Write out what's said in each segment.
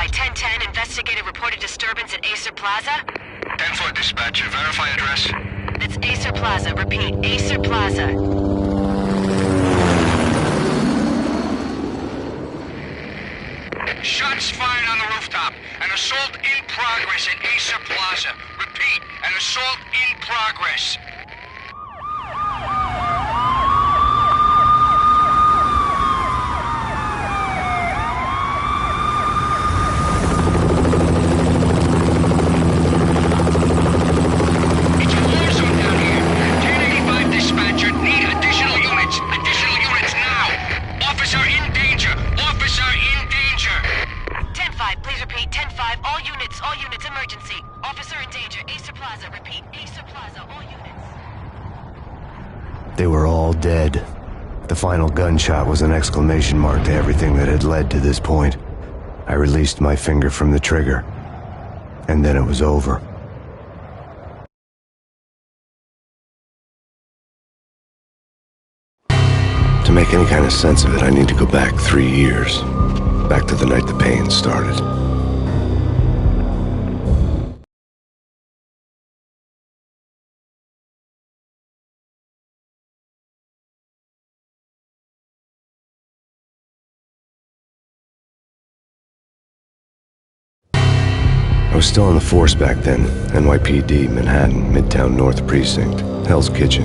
Verify 1010, investigated reported disturbance at Acer Plaza. 10-4 dispatcher, verify address. That's Acer Plaza, repeat, Acer Plaza. Shots fired on the rooftop. An assault in progress at Acer Plaza. Repeat, an assault in progress. It's a war zone down here. 1085 dispatcher, need additional units. Additional units now. Officer in danger. Officer in danger. 10-5, please repeat, 10-5, all units, emergency. Officer in danger, Acer Plaza, repeat, Acer Plaza, all units. They were all dead. The final gunshot was an exclamation mark to everything that had led to this point. I released my finger from the trigger, and then it was over. To make any kind of sense of it, I need to go back 3 years. Back to the night the Payne started. I was still on the force back then. NYPD, Manhattan, Midtown North Precinct, Hell's Kitchen.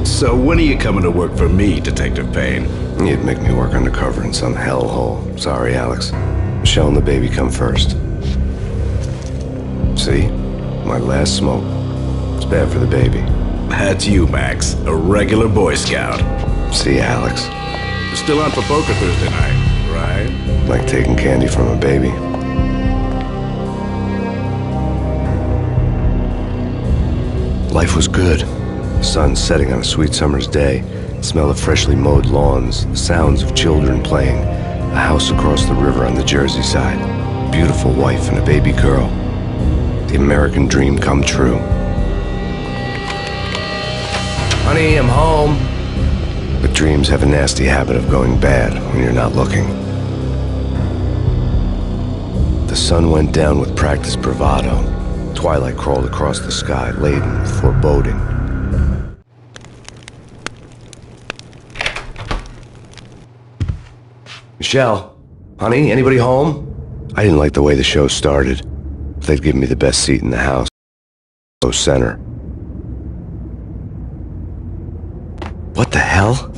So when are you coming to work for me, Detective Payne? You'd make me work undercover in some hellhole. Sorry, Alex. Michelle and the baby come first. See? My last smoke. It's bad for the baby. That's you, Max. A regular Boy Scout. See, Alex? Still on for poker Thursday night, right? Like taking candy from a baby. Life was good. Sun setting on a sweet summer's day. The smell of freshly mowed lawns. The sounds of children playing. A house across the river on the Jersey side. Beautiful wife and a baby girl. The American dream come true. Honey, I'm home. But dreams have a nasty habit of going bad when you're not looking. The sun went down with practiced bravado. Twilight crawled across the sky, laden with foreboding. Michelle, honey, anybody home? I didn't like the way the show started. They'd given me the best seat in the house. Low center. What the hell?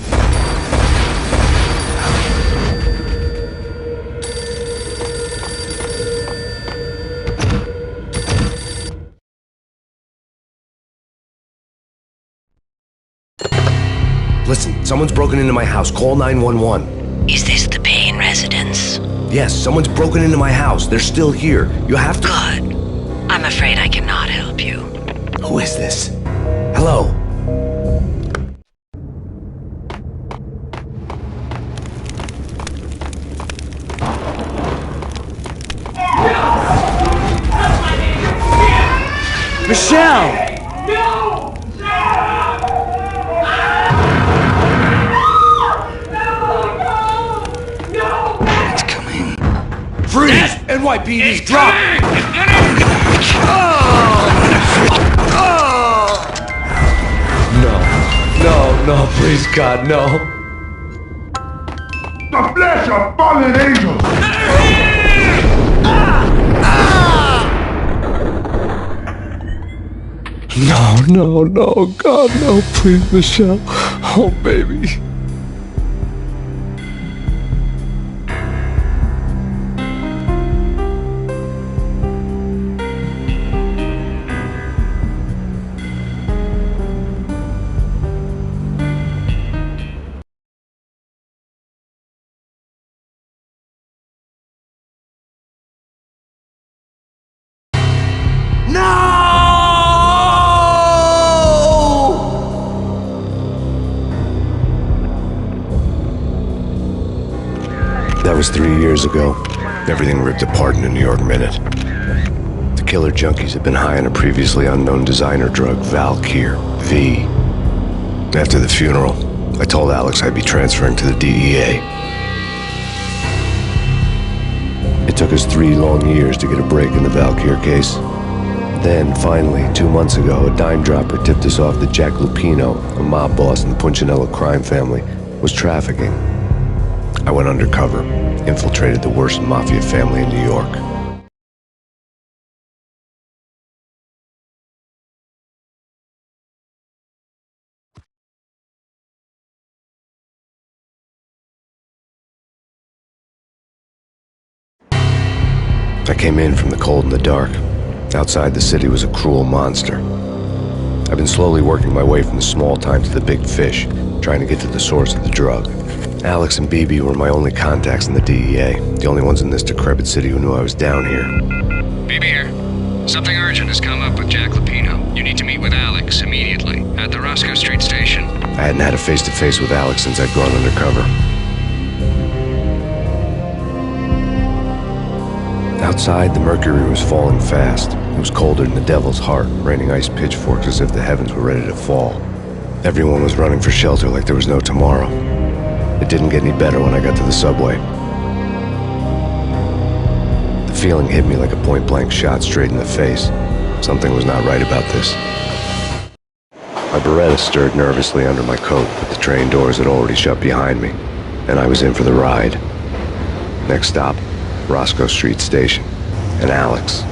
Listen, someone's broken into my house. Call 911. Is this the Payne residence? Yes, someone's broken into my house. They're still here. You have to... Good. I'm afraid I cannot help you. Who is this? Hello? Michelle! Freeze! NYPD, drop! No, please, God, no. The flesh of fallen angels! No, God, no, please, Michelle. Oh, baby. That was 3 years ago. Everything ripped apart in a New York minute. The killer junkies had been high on a previously unknown designer drug, Valkyr, V. After the funeral, I told Alex I'd be transferring to the DEA. It took a us 3 long years to get a break in the Valkyr case. Then, finally, 2 months ago, a dime dropper tipped us off that Jack Lupino, a mob boss in the Punchinello crime family, was trafficking. I went undercover, infiltrated the worst mafia family in New York. I came in from the cold and the dark. Outside, the city was a cruel monster. I've been slowly working my way from the small time to the big fish, trying to get to the source of the drug. Alex and BB were my only contacts in the DEA, the only ones in this decrepit city who knew I was down here. BB here. Something urgent has come up with Jack Lupino. You need to meet with Alex immediately at the Roscoe Street station. I hadn't had a face-to-face with Alex since I'd gone undercover. Outside, the mercury was falling fast. It was colder than the devil's heart, raining ice pitchforks as if the heavens were ready to fall. Everyone was running for shelter like there was no tomorrow. It didn't get any better when I got to the subway. The feeling hit me like a point-blank shot straight in the face. Something was not right about this. My Beretta stirred nervously under my coat, but the train doors had already shut behind me, and I was in for the ride. Next stop, Roscoe Street Station, and Alex.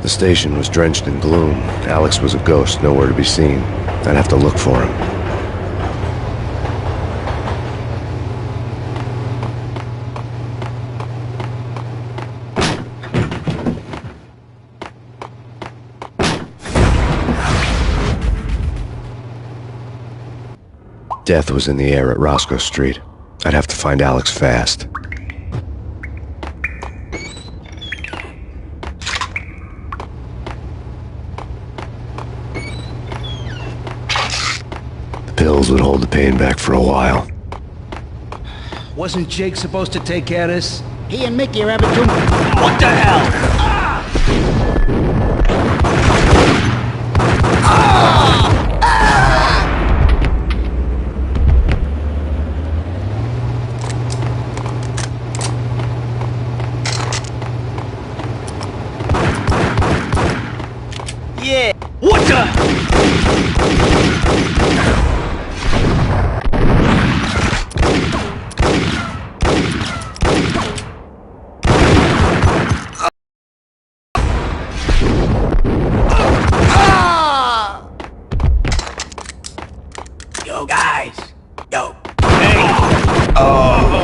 The station was drenched in gloom. Alex was a ghost, nowhere to be seen. I'd have to look for him. Death was in the air at Roscoe Street. I'd have to find Alex fast. The pills would hold the pain back for a while. Wasn't Jake supposed to take care of this? He and Mickey are having too... What the hell? Yeah. What the? Yo, guys. Yo. Hey. Oh.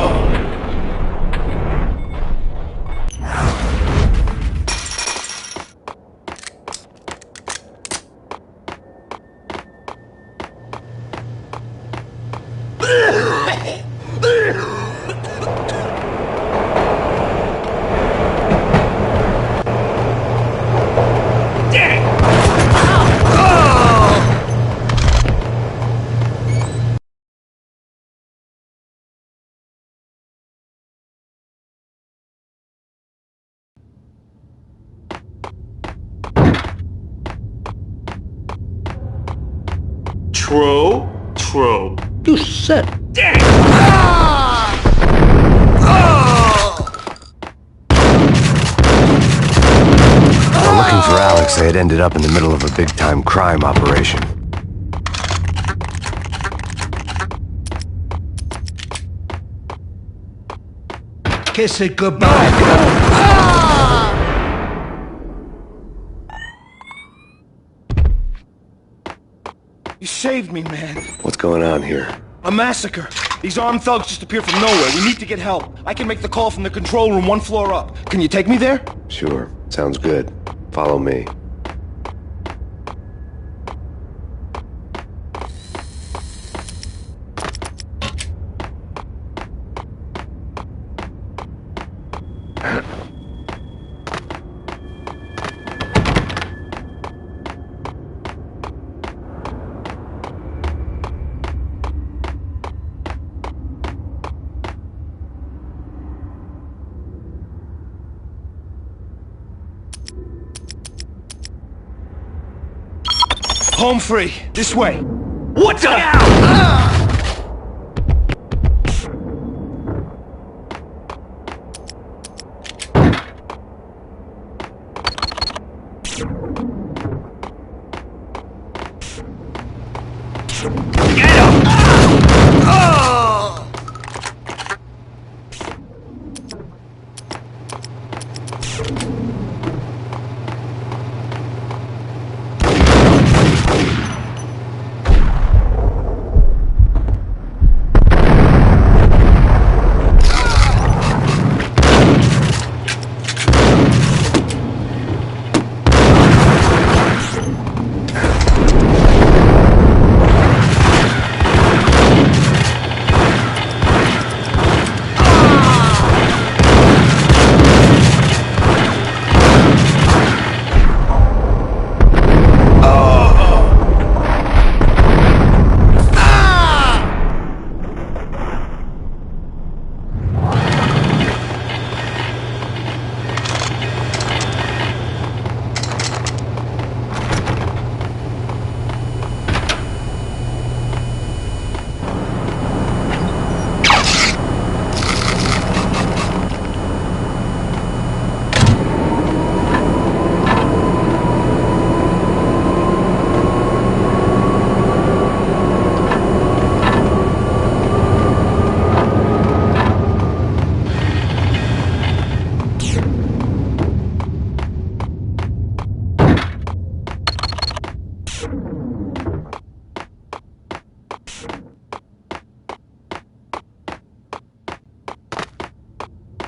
True. You said... While looking for Alex, they had ended up in the middle of a big-time crime operation. Kiss it goodbye. You saved me, man. What's going on here? A massacre. These armed thugs just appeared from nowhere. We need to get help. I can make the call from the control room 1 floor up. Can you take me there? Sure, sounds good. Follow me. Home free. This way. What the?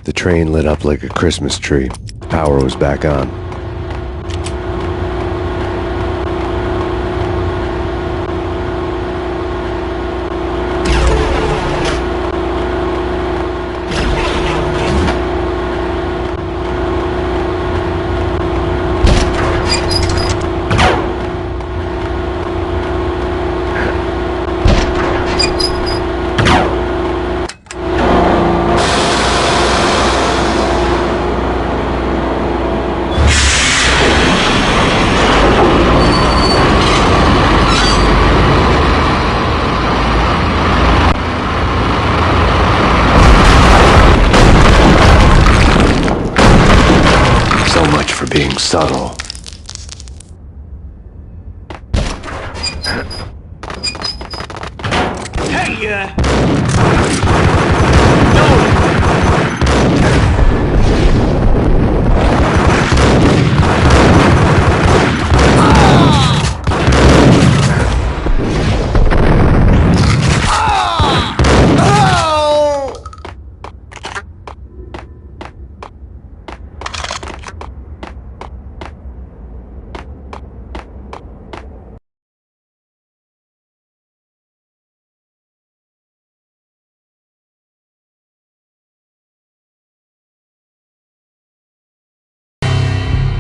The train lit up like a Christmas tree. Power was back on. For being subtle. Hey,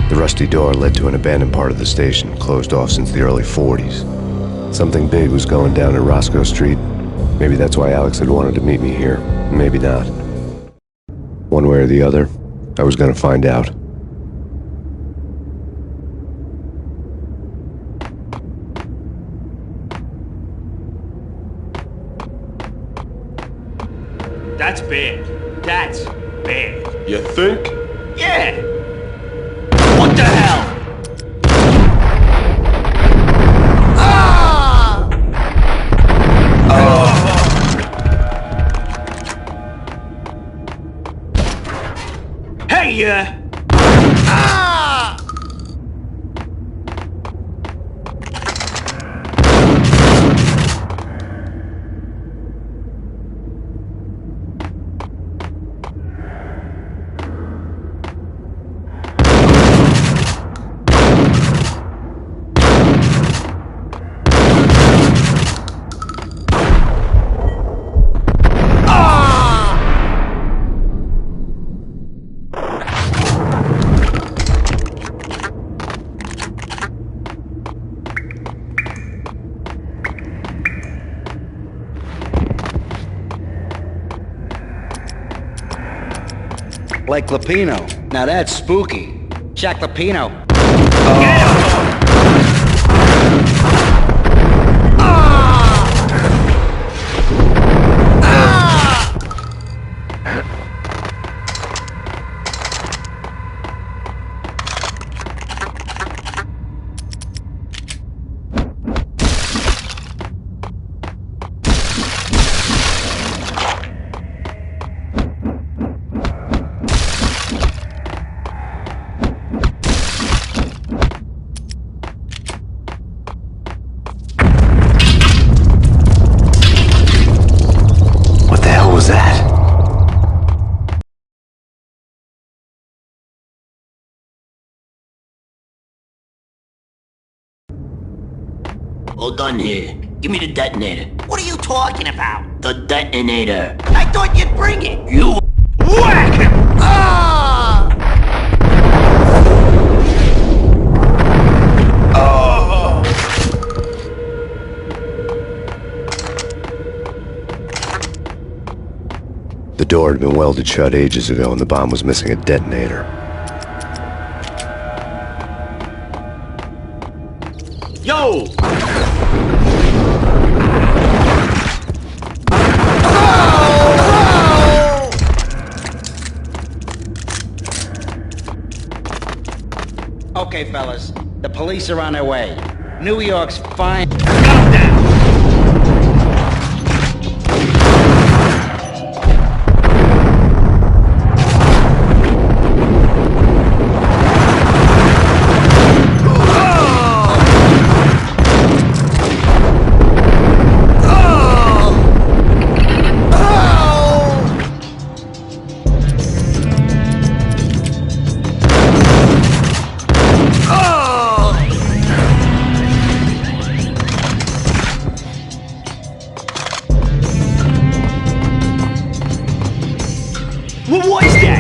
The rusty door led to an abandoned part of the station, closed off since the early 40s. Something big was going down at Roscoe Street. Maybe that's why Alex had wanted to meet me here. Maybe not. One way or the other, I was gonna find out. that's bad. That's bad. You think? Yeah. What the hell? Hey, Like Lapino. Now that's spooky. Jack Lapino. Ah! All done here. Give me the detonator. What are you talking about? The detonator. I thought you'd bring it. You whack him! Ah! Oh! The door had been welded shut ages ago and the bomb was missing a detonator. Yo! Okay, fellas. The police are on their way. New York's fine. What was that?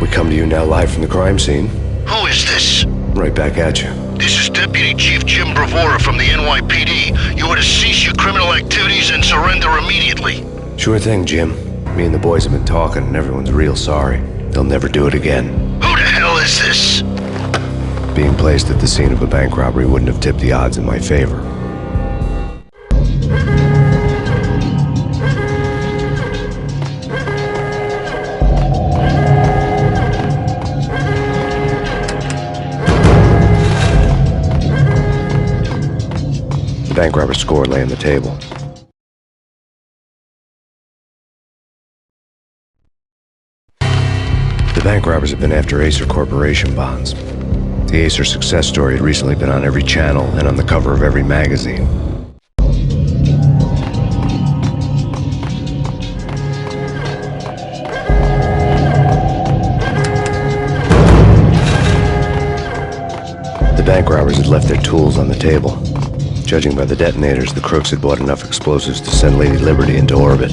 We come to you now live from the crime scene. Who is this? Right back at you. This is Deputy Chief Jim Bravura from the NYPD. You are to cease your criminal activities and surrender immediately. Sure thing, Jim. Me and the boys have been talking and everyone's real sorry. They'll never do it again. Who the hell is this? Being placed at the scene of a bank robbery wouldn't have tipped the odds in my favor. The bank robber's score lay on the table. The bank robbers have been after Acer Corporation bonds. The Acer success story had recently been on every channel and on the cover of every magazine. The bank robbers had left their tools on the table. Judging by the detonators, the crooks had bought enough explosives to send Lady Liberty into orbit.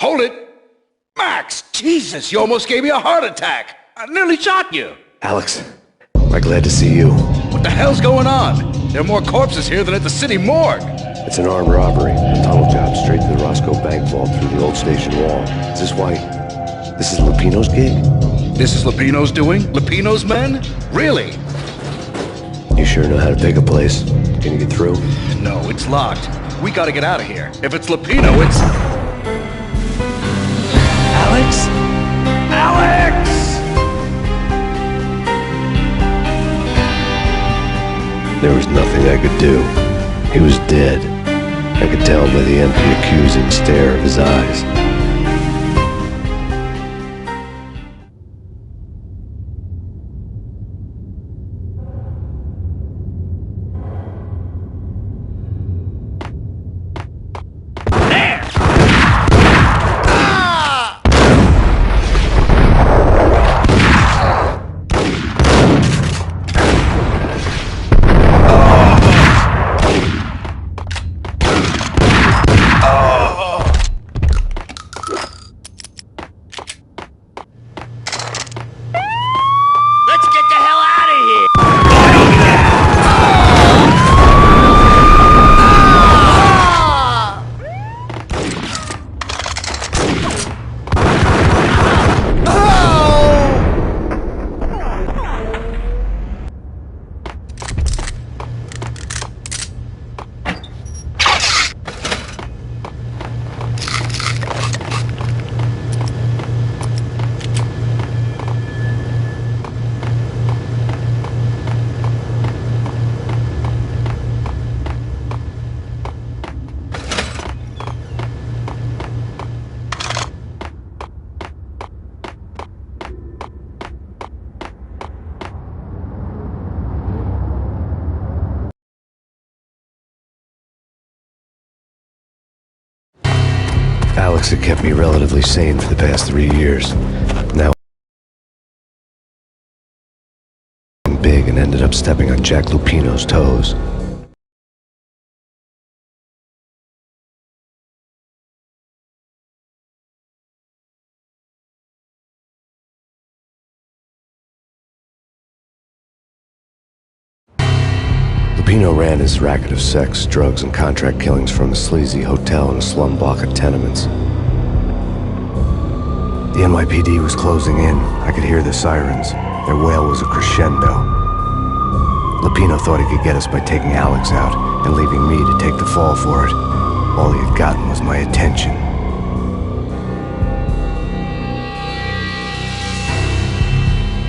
Hold it! Max! Jesus, you almost gave me a heart attack! I nearly shot you! Alex, am I glad to see you? What the hell's going on? There are more corpses here than at the city morgue! It's an armed robbery. A tunnel job straight to the Roscoe Bank vault through the old station wall. Is this why... This is Lupino's gig? This is Lupino's doing? Lupino's men? Really? You sure know how to pick a place. Can you get through? No, it's locked. We gotta get out of here. If it's Lupino, it's... Alex? Alex! There was nothing I could do. He was dead. I could tell by the empty, accusing stare of his eyes. Alex had kept me relatively sane for the past 3 years. Now I'm big and ended up stepping on Jack Lupino's toes. Lupino ran his racket of sex, drugs, and contract killings from a sleazy hotel in a slum block of tenements. The NYPD was closing in. I could hear the sirens. Their wail was a crescendo. Lupino thought he could get us by taking Alex out and leaving me to take the fall for it. All he had gotten was my attention.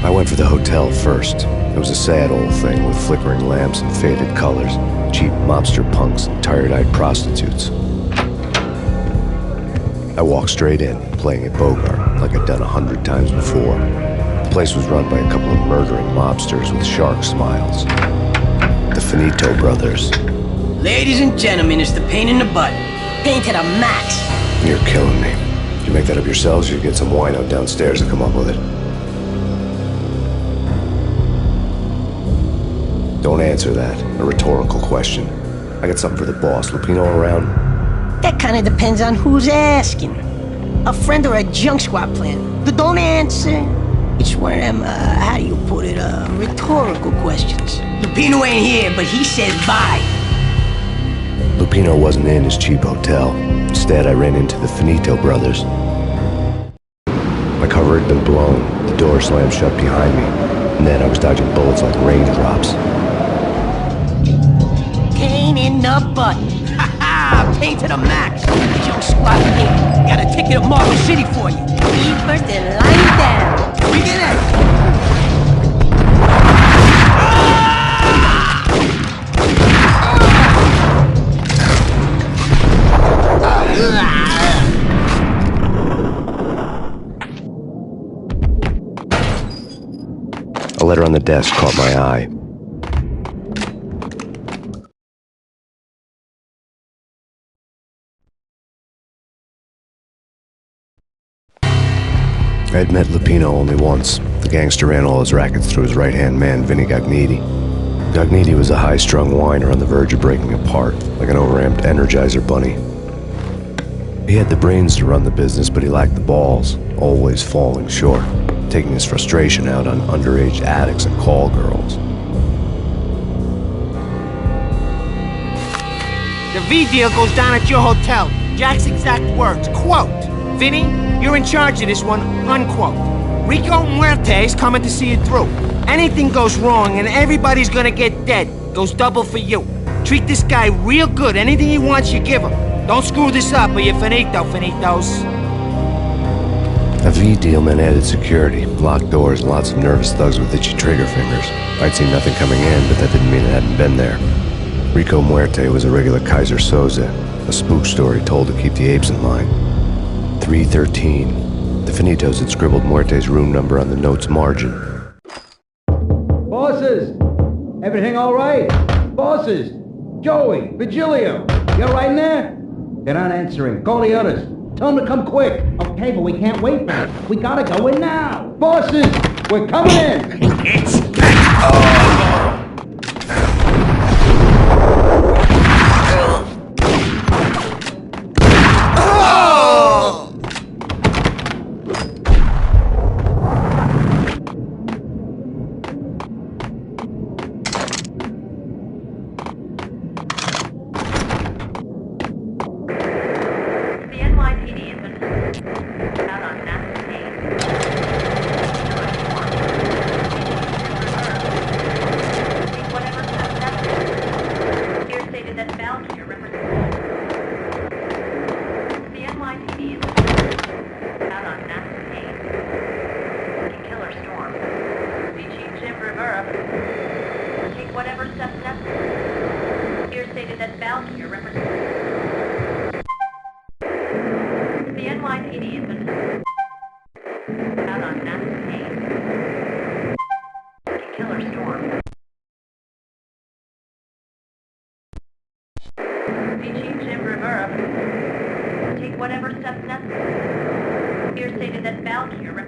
I went for the hotel first. It was a sad old thing with flickering lamps and faded colors, cheap mobster punks and tired-eyed prostitutes. I walked straight in, playing at Bogart, like I'd done 100 times before. The place was run by a couple of murdering mobsters with shark smiles. The Finito brothers. Ladies and gentlemen, it's the Payne in the butt. Payne to the max. You're killing me. Did you make that up yourselves, or you get some wino downstairs to come up with it? Don't answer that. A rhetorical question. I got something for the boss. Lupino around? That kind of depends on who's asking. A friend or a junk squad plan. But don't answer. It's one of them, how do you put it, rhetorical questions. Lupino ain't here, but he says bye. Lupino wasn't in his cheap hotel. Instead, I ran into the Finito brothers. My cover had been blown. The door slammed shut behind me. And then I was dodging bullets like raindrops. Payne in the butt. Ha ha! Payne to the max. Junk squad pig. Got a ticket to Marble City for you. Be first and line down. Bring it in. A letter on the desk caught my eye. I had met Lupino only once. The gangster ran all his rackets through his right-hand man, Vinny Gagniti. Gagniti was a high-strung whiner on the verge of breaking apart, like an overamped Energizer bunny. He had the brains to run the business, but he lacked the balls, always falling short, taking his frustration out on underage addicts and call girls. The V deal goes down at your hotel. Jack's exact words, quote, "Vinny, you're in charge of this one," unquote. Rico Muerte's coming to see it through. Anything goes wrong and everybody's gonna get dead. Goes double for you. Treat this guy real good. Anything he wants, you give him. Don't screw this up or you're finito, finitos. A V deal meant added security, locked doors, and lots of nervous thugs with itchy trigger fingers. I'd seen nothing coming in, but that didn't mean it hadn't been there. Rico Muerte was a regular Kaiser Soze, a spook story told to keep the apes in line. 313. The Finitos had scribbled Muerte's room number on the note's margin. Bosses! Everything all right? Bosses! Joey! Vigilio! You all right in there? They're not answering. Call the others. Tell them to come quick. Okay, but we can't wait for it. We gotta go in now. Bosses! We're coming in! It's... Take whatever steps necessary. Here stated that Valkyrie